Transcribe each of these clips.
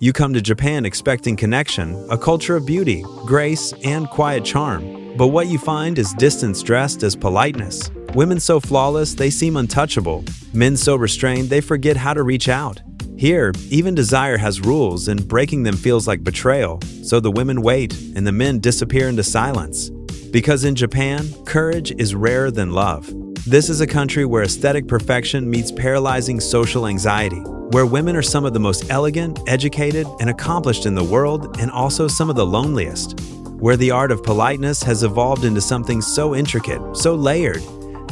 You come to Japan expecting connection, a culture of beauty, grace, and quiet charm. But what you find is distance dressed as politeness. Women so flawless, they seem untouchable. Men so restrained, they forget how to reach out. Here, even desire has rules, and breaking them feels like betrayal. So the women wait, and the men disappear into silence. Because in Japan, courage is rarer than love. This is a country where aesthetic perfection meets paralyzing social anxiety, where women are some of the most elegant, educated, and accomplished in the world, and also some of the loneliest, where the art of politeness has evolved into something so intricate, so layered,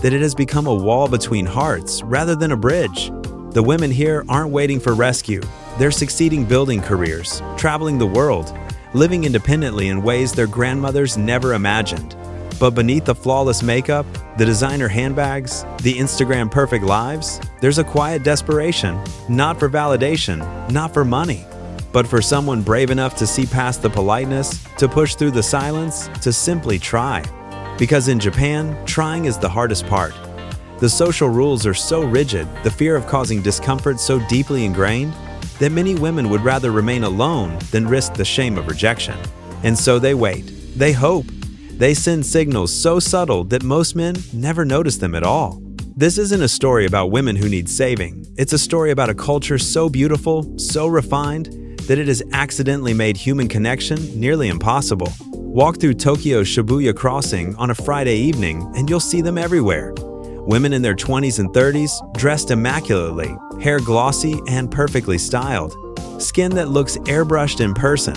that it has become a wall between hearts rather than a bridge. The women here aren't waiting for rescue. They're succeeding building careers, traveling the world, living independently in ways their grandmothers never imagined. But beneath the flawless makeup, the designer handbags, the Instagram perfect lives, there's a quiet desperation, not for validation, not for money, but for someone brave enough to see past the politeness, to push through the silence, to simply try. Because in Japan, trying is the hardest part. The social rules are so rigid, the fear of causing discomfort so deeply ingrained, that many women would rather remain alone than risk the shame of rejection. And so they wait, they hope, they send signals so subtle that most men never notice them at all. This isn't a story about women who need saving. It's a story about a culture so beautiful, so refined, that it has accidentally made human connection nearly impossible. Walk through Tokyo's Shibuya crossing on a Friday evening and you'll see them everywhere. Women in their 20s and 30s, dressed immaculately, hair glossy and perfectly styled, skin that looks airbrushed in person.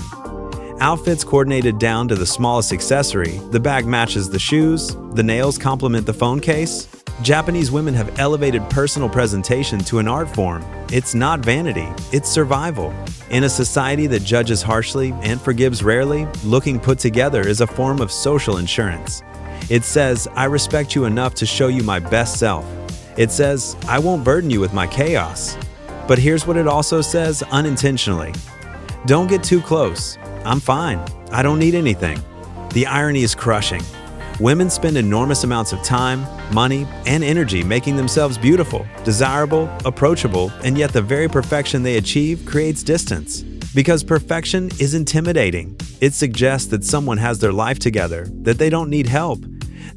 Outfits coordinated down to the smallest accessory, the bag matches the shoes, the nails complement the phone case. Japanese women have elevated personal presentation to an art form. It's not vanity, it's survival. In a society that judges harshly and forgives rarely, looking put together is a form of social insurance. It says, I respect you enough to show you my best self. It says, I won't burden you with my chaos. But here's what it also says unintentionally. Don't get too close. I'm fine. I don't need anything. The irony is crushing. Women spend enormous amounts of time, money, and energy making themselves beautiful, desirable, approachable, and yet the very perfection they achieve creates distance. Because perfection is intimidating. It suggests that someone has their life together, that they don't need help,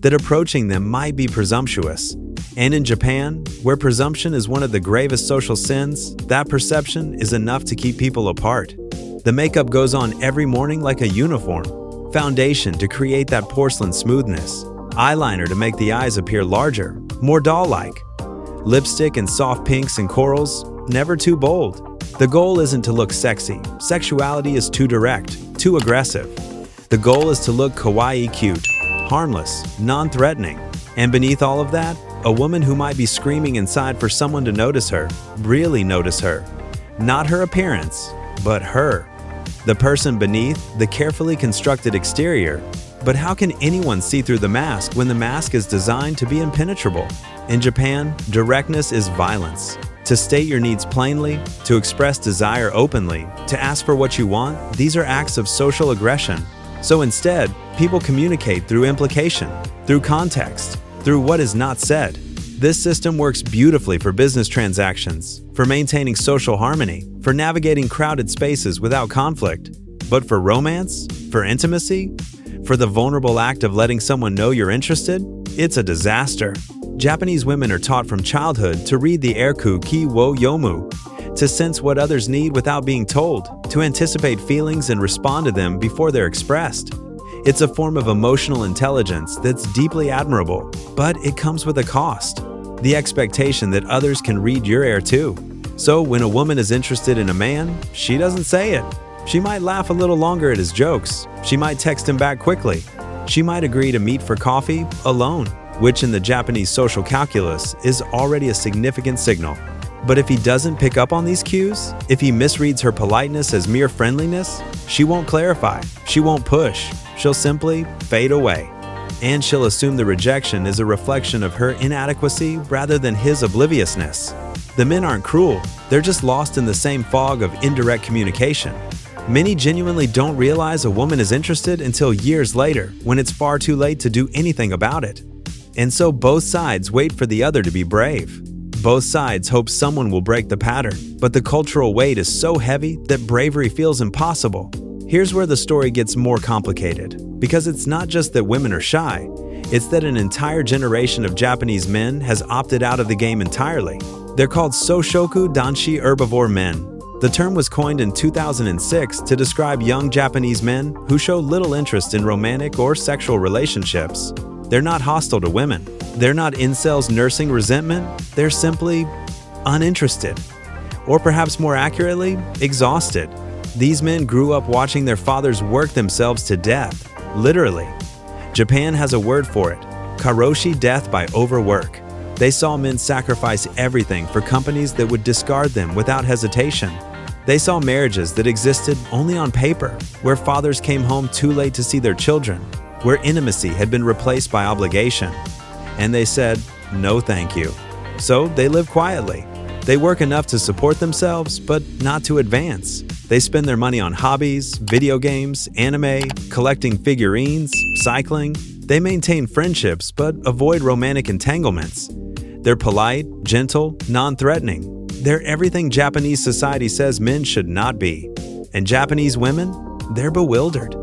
that approaching them might be presumptuous. And in Japan, where presumption is one of the gravest social sins, that perception is enough to keep people apart. The makeup goes on every morning like a uniform. Foundation to create that porcelain smoothness. Eyeliner to make the eyes appear larger, more doll-like. Lipstick in soft pinks and corals, never too bold. The goal isn't to look sexy. Sexuality is too direct, too aggressive. The goal is to look kawaii cute, harmless, non-threatening. And beneath all of that, a woman who might be screaming inside for someone to notice her, really notice her. Not her appearance, but her. The person beneath, the carefully constructed exterior. But how can anyone see through the mask when the mask is designed to be impenetrable? In Japan, directness is violence. To state your needs plainly, to express desire openly, to ask for what you want, these are acts of social aggression. So instead, people communicate through implication, through context, through what is not said. This system works beautifully for business transactions, for maintaining social harmony, for navigating crowded spaces without conflict. But for romance, for intimacy, for the vulnerable act of letting someone know you're interested, it's a disaster. Japanese women are taught from childhood to read the erku ki wo yomu, to sense what others need without being told, to anticipate feelings and respond to them before they're expressed. It's a form of emotional intelligence that's deeply admirable, but it comes with a cost. The expectation that others can read your air too. So when a woman is interested in a man, she doesn't say it. She might laugh a little longer at his jokes. She might text him back quickly. She might agree to meet for coffee alone, which in the Japanese social calculus is already a significant signal. But if he doesn't pick up on these cues, if he misreads her politeness as mere friendliness, she won't clarify, she won't push, she'll simply fade away. And she'll assume the rejection is a reflection of her inadequacy rather than his obliviousness. The men aren't cruel, they're just lost in the same fog of indirect communication. Many genuinely don't realize a woman is interested until years later, when it's far too late to do anything about it. And so both sides wait for the other to be brave. Both sides hope someone will break the pattern, but the cultural weight is so heavy that bravery feels impossible. Here's where the story gets more complicated, because it's not just that women are shy, it's that an entire generation of Japanese men has opted out of the game entirely. They're called Soushoku Danshi herbivore men. The term was coined in 2006 to describe young Japanese men who show little interest in romantic or sexual relationships. They're not hostile to women. They're not incels nursing resentment. They're simply uninterested. Or perhaps more accurately, exhausted. These men grew up watching their fathers work themselves to death, literally. Japan has a word for it, karoshi, death by overwork. They saw men sacrifice everything for companies that would discard them without hesitation. They saw marriages that existed only on paper, where fathers came home too late to see their children, where intimacy had been replaced by obligation. And they said, no thank you. So they live quietly. They work enough to support themselves, but not to advance. They spend their money on hobbies, video games, anime, collecting figurines, cycling. They maintain friendships, but avoid romantic entanglements. They're polite, gentle, non-threatening. They're everything Japanese society says men should not be. And Japanese women, they're bewildered.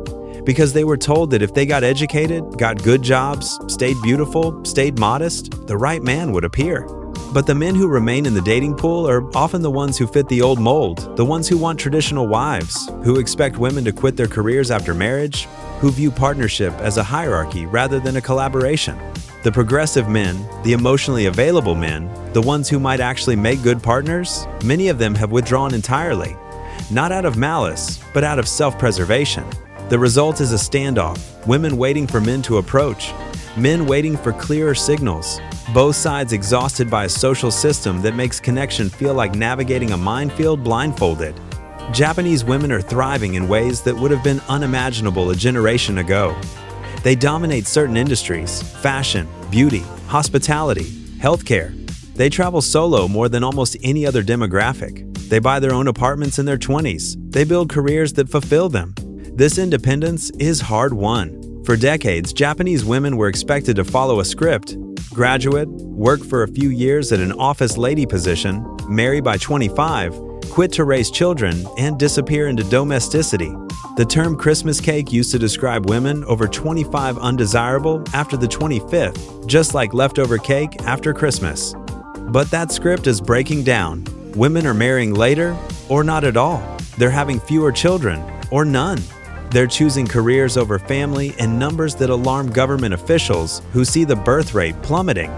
Because they were told that if they got educated, got good jobs, stayed beautiful, stayed modest, the right man would appear. But the men who remain in the dating pool are often the ones who fit the old mold, the ones who want traditional wives, who expect women to quit their careers after marriage, who view partnership as a hierarchy rather than a collaboration. The progressive men, the emotionally available men, the ones who might actually make good partners, many of them have withdrawn entirely. Not out of malice, but out of self-preservation. The result is a standoff, women waiting for men to approach, men waiting for clearer signals, both sides exhausted by a social system that makes connection feel like navigating a minefield blindfolded. Japanese women are thriving in ways that would have been unimaginable a generation ago. They dominate certain industries: fashion, beauty, hospitality, healthcare. They travel solo more than almost any other demographic. They buy their own apartments in their 20s. They build careers that fulfill them. This independence is hard-won. For decades, Japanese women were expected to follow a script: graduate, work for a few years at an office lady position, marry by 25, quit to raise children, and disappear into domesticity. The term Christmas cake used to describe women over 25 undesirable after the 25th, just like leftover cake after Christmas. But that script is breaking down. Women are marrying later or not at all. They're having fewer children or none. They're choosing careers over family in numbers that alarm government officials who see the birth rate plummeting.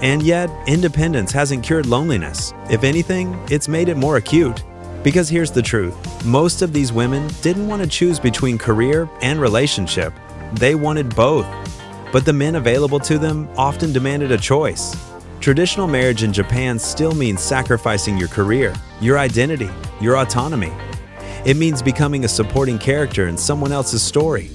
And yet, independence hasn't cured loneliness. If anything, it's made it more acute. Because here's the truth, most of these women didn't want to choose between career and relationship. They wanted both. But the men available to them often demanded a choice. Traditional marriage in Japan still means sacrificing your career, your identity, your autonomy. It means becoming a supporting character in someone else's story.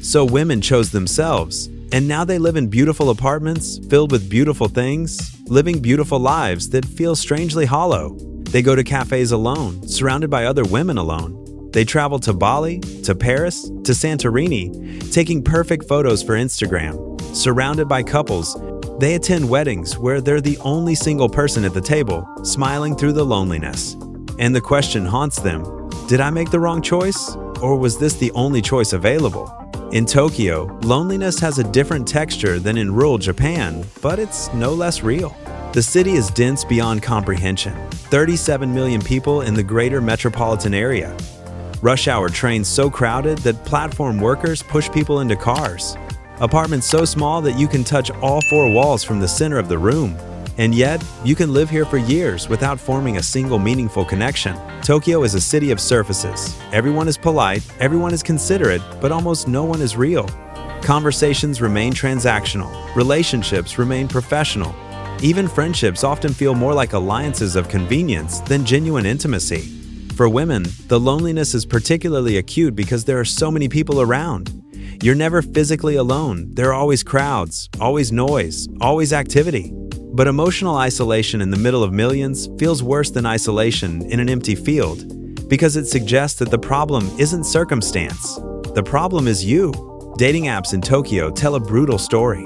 So women chose themselves, and now they live in beautiful apartments filled with beautiful things, living beautiful lives that feel strangely hollow. They go to cafes alone, surrounded by other women alone. They travel to Bali, to Paris, to Santorini, taking perfect photos for Instagram. Surrounded by couples, they attend weddings where they're the only single person at the table, smiling through the loneliness. And the question haunts them: did I make the wrong choice? Or was this the only choice available? In Tokyo, loneliness has a different texture than in rural Japan, but it's no less real. The city is dense beyond comprehension. 37 million people in the greater metropolitan area. Rush hour trains so crowded that platform workers push people into cars. Apartments so small that you can touch all four walls from the center of the room. And yet, you can live here for years without forming a single meaningful connection. Tokyo is a city of surfaces. Everyone is polite, everyone is considerate, but almost no one is real. Conversations remain transactional. Relationships remain professional. Even friendships often feel more like alliances of convenience than genuine intimacy. For women, the loneliness is particularly acute because there are so many people around. You're never physically alone. There are always crowds, always noise, always activity. But emotional isolation in the middle of millions feels worse than isolation in an empty field, because it suggests that the problem isn't circumstance. The problem is you. Dating apps in Tokyo tell a brutal story.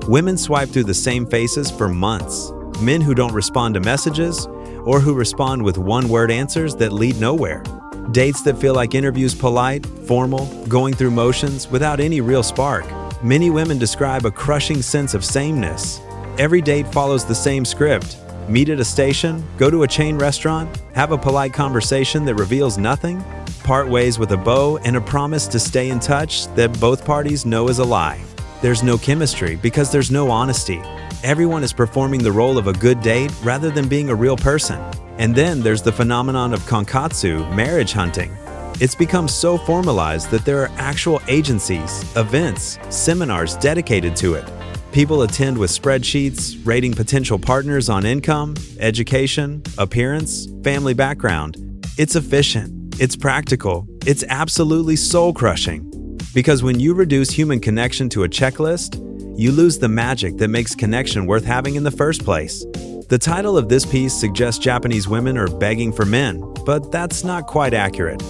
Women swipe through the same faces for months. men who don't respond to messages, or who respond with one-word answers that lead nowhere. Dates that feel like interviews, polite, formal, going through motions without any real spark. Many women describe a crushing sense of sameness. Every date follows the same script. Meet at a station, go to a chain restaurant, have a polite conversation that reveals nothing, part ways with a bow and a promise to stay in touch that both parties know is a lie. There's no chemistry because there's no honesty. Everyone is performing the role of a good date rather than being a real person. And then there's the phenomenon of konkatsu, marriage hunting. It's become so formalized that there are actual agencies, events, seminars dedicated to it. People attend with spreadsheets, rating potential partners on income, education, appearance, family background. It's efficient, it's practical, it's absolutely soul-crushing. Because when you reduce human connection to a checklist, you lose the magic that makes connection worth having in the first place. The title of this piece suggests Japanese women are begging for men, but that's not quite accurate.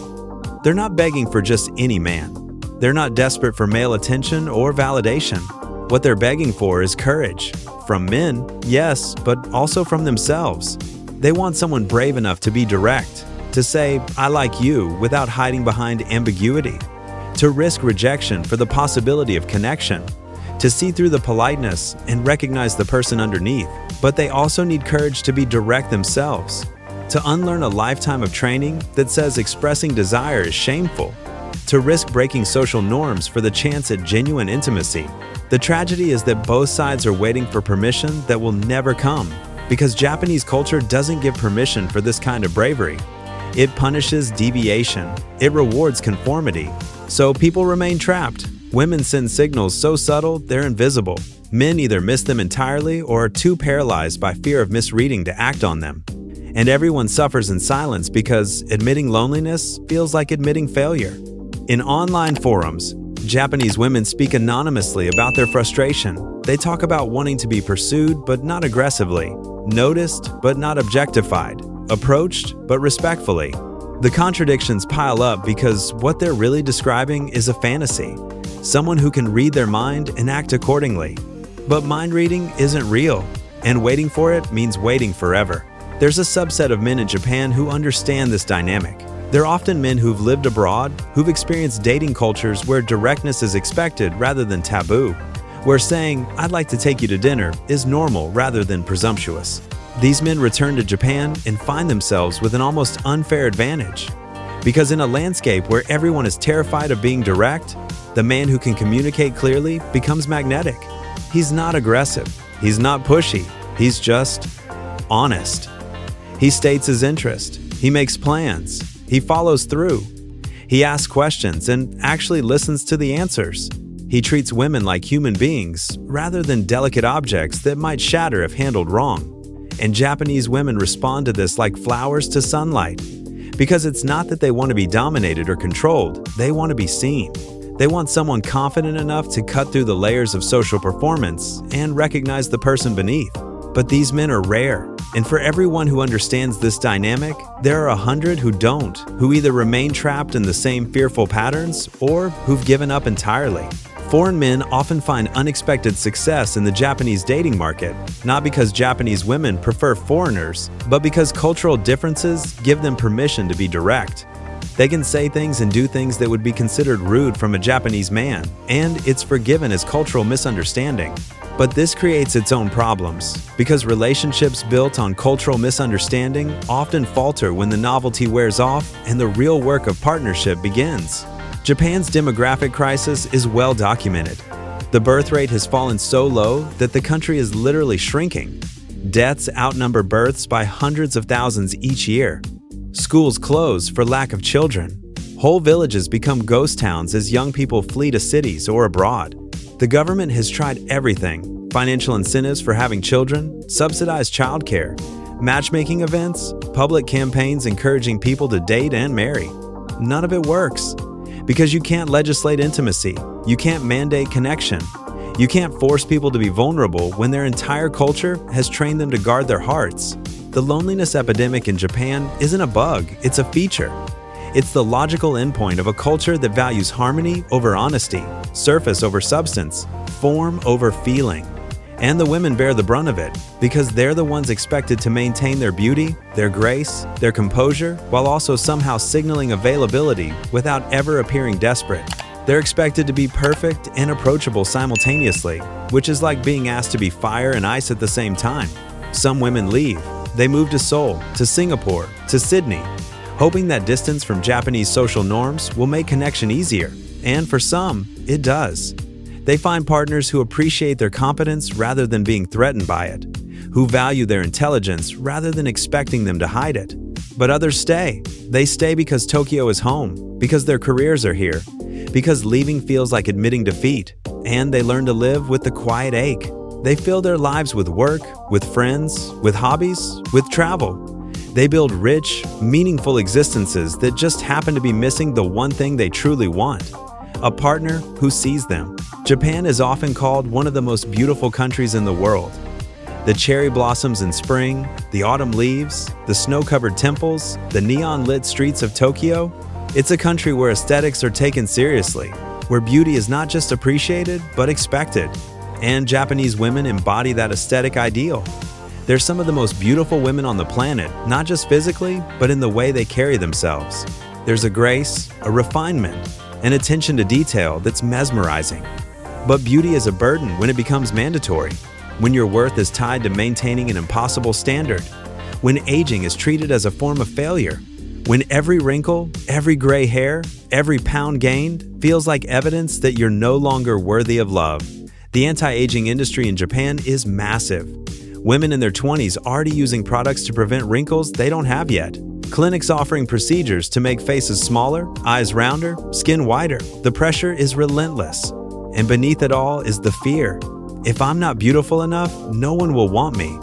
They're not begging for just any man. They're not desperate for male attention or validation. What they're begging for is courage. From men, yes, but also from themselves. They want someone brave enough to be direct, to say, "I like you," without hiding behind ambiguity, to risk rejection for the possibility of connection, to see through the politeness and recognize the person underneath. But they also need courage to be direct themselves, to unlearn a lifetime of training that says expressing desire is shameful, to risk breaking social norms for the chance at genuine intimacy. The tragedy is that both sides are waiting for permission that will never come, because Japanese culture doesn't give permission for this kind of bravery. It punishes deviation. It rewards conformity. So people remain trapped. Women send signals so subtle they're invisible. Men either miss them entirely or are too paralyzed by fear of misreading to act on them. And everyone suffers in silence because admitting loneliness feels like admitting failure. In online forums, Japanese women speak anonymously about their frustration. They talk about wanting to be pursued but not aggressively, noticed but not objectified, approached but respectfully. The contradictions pile up because what they're really describing is a fantasy. Someone who can read their mind and act accordingly. But mind reading isn't real, and waiting for it means waiting forever. There's a subset of men in Japan who understand this dynamic. They're often men who've lived abroad, who've experienced dating cultures where directness is expected rather than taboo, where saying, "I'd like to take you to dinner" is normal rather than presumptuous. These men return to Japan and find themselves with an almost unfair advantage. Because in a landscape where everyone is terrified of being direct, the man who can communicate clearly becomes magnetic. He's not aggressive. He's not pushy. He's just honest. He states his interest. He makes plans. He follows through. He asks questions and actually listens to the answers. He treats women like human beings rather than delicate objects that might shatter if handled wrong. And Japanese women respond to this like flowers to sunlight. Because it's not that they want to be dominated or controlled, they want to be seen. They want someone confident enough to cut through the layers of social performance and recognize the person beneath. But these men are rare, and for everyone who understands this dynamic, there are 100 who don't, who either remain trapped in the same fearful patterns or who've given up entirely. Foreign men often find unexpected success in the Japanese dating market, not because Japanese women prefer foreigners, but because cultural differences give them permission to be direct. They can say things and do things that would be considered rude from a Japanese man, and it's forgiven as cultural misunderstanding. But this creates its own problems, because relationships built on cultural misunderstanding often falter when the novelty wears off and the real work of partnership begins. Japan's demographic crisis is well documented. The birth rate has fallen so low that the country is literally shrinking. Deaths outnumber births by hundreds of thousands each year. Schools close for lack of children. Whole villages become ghost towns as young people flee to cities or abroad. The government has tried everything: financial incentives for having children, subsidized childcare, matchmaking events, public campaigns encouraging people to date and marry. None of it works. Because you can't legislate intimacy, you can't mandate connection, you can't force people to be vulnerable when their entire culture has trained them to guard their hearts. The loneliness epidemic in Japan isn't a bug, it's a feature. It's the logical endpoint of a culture that values harmony over honesty, surface over substance, form over feeling. And the women bear the brunt of it, because they're the ones expected to maintain their beauty, their grace, their composure, while also somehow signaling availability without ever appearing desperate. They're expected to be perfect and approachable simultaneously, which is like being asked to be fire and ice at the same time. Some women leave. They move to Seoul, to Singapore, to Sydney, hoping that distance from Japanese social norms will make connection easier. And for some, it does. They find partners who appreciate their competence rather than being threatened by it, who value their intelligence rather than expecting them to hide it. But others stay. They stay because Tokyo is home, because their careers are here, because leaving feels like admitting defeat, and they learn to live with the quiet ache. They fill their lives with work, with friends, with hobbies, with travel. They build rich, meaningful existences that just happen to be missing the one thing they truly want: a partner who sees them. Japan is often called one of the most beautiful countries in the world. The cherry blossoms in spring, the autumn leaves, the snow-covered temples, the neon-lit streets of Tokyo. It's a country where aesthetics are taken seriously, where beauty is not just appreciated, but expected. And Japanese women embody that aesthetic ideal. They're some of the most beautiful women on the planet, not just physically, but in the way they carry themselves. There's a grace, a refinement, an attention to detail that's mesmerizing. But beauty is a burden when it becomes mandatory, when your worth is tied to maintaining an impossible standard, when aging is treated as a form of failure, when every wrinkle, every gray hair, every pound gained feels like evidence that you're no longer worthy of love. The anti-aging industry in Japan is massive. Women in their 20s already using products to prevent wrinkles they don't have yet. Clinics offering procedures to make faces smaller, eyes rounder, skin whiter. The pressure is relentless. And beneath it all is the fear. If I'm not beautiful enough, no one will want me.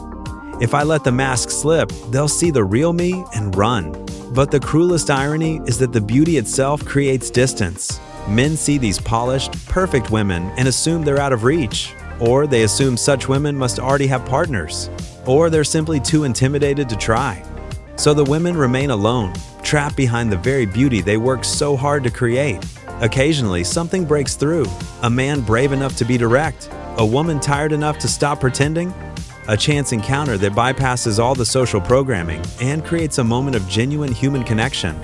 If I let the mask slip, they'll see the real me and run. But the cruelest irony is that the beauty itself creates distance. Men see these polished, perfect women and assume they're out of reach. Or they assume such women must already have partners. Or they're simply too intimidated to try. So the women remain alone, trapped behind the very beauty they worked so hard to create. Occasionally, something breaks through. A man brave enough to be direct. A woman tired enough to stop pretending. A chance encounter that bypasses all the social programming and creates a moment of genuine human connection.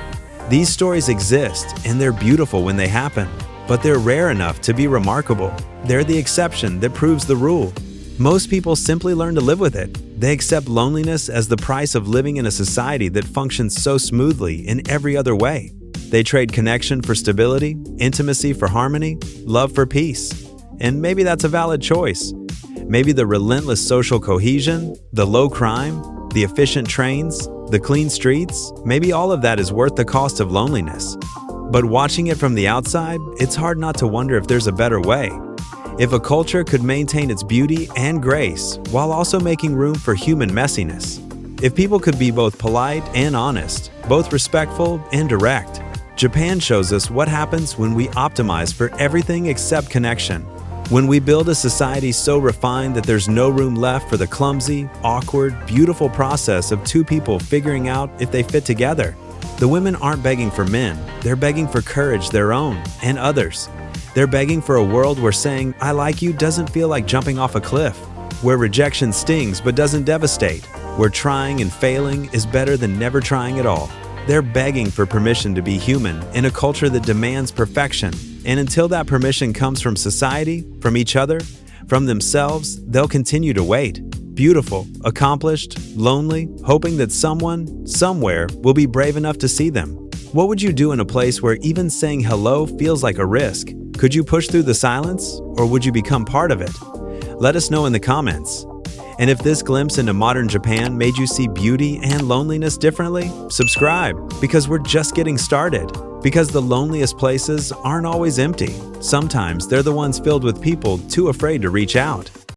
These stories exist, and they're beautiful when they happen, but they're rare enough to be remarkable. They're the exception that proves the rule. Most people simply learn to live with it. They accept loneliness as the price of living in a society that functions so smoothly in every other way. They trade connection for stability, intimacy for harmony, love for peace. And maybe that's a valid choice. Maybe the relentless social cohesion, the low crime, the efficient trains, the clean streets, maybe all of that is worth the cost of loneliness. But watching it from the outside, it's hard not to wonder if there's a better way. If a culture could maintain its beauty and grace while also making room for human messiness. If people could be both polite and honest, both respectful and direct. Japan shows us what happens when we optimize for everything except connection. When we build a society so refined that there's no room left for the clumsy, awkward, beautiful process of two people figuring out if they fit together. The women aren't begging for men, they're begging for courage, their own and others. They're begging for a world where saying, "I like you" doesn't feel like jumping off a cliff, where rejection stings but doesn't devastate, where trying and failing is better than never trying at all. They're begging for permission to be human in a culture that demands perfection. And until that permission comes from society, from each other, from themselves, they'll continue to wait. Beautiful, accomplished, lonely, hoping that someone, somewhere, will be brave enough to see them. What would you do in a place where even saying hello feels like a risk? Could you push through the silence, or would you become part of it? Let us know in the comments. And if this glimpse into modern Japan made you see beauty and loneliness differently, subscribe, because we're just getting started. Because the loneliest places aren't always empty. Sometimes they're the ones filled with people too afraid to reach out.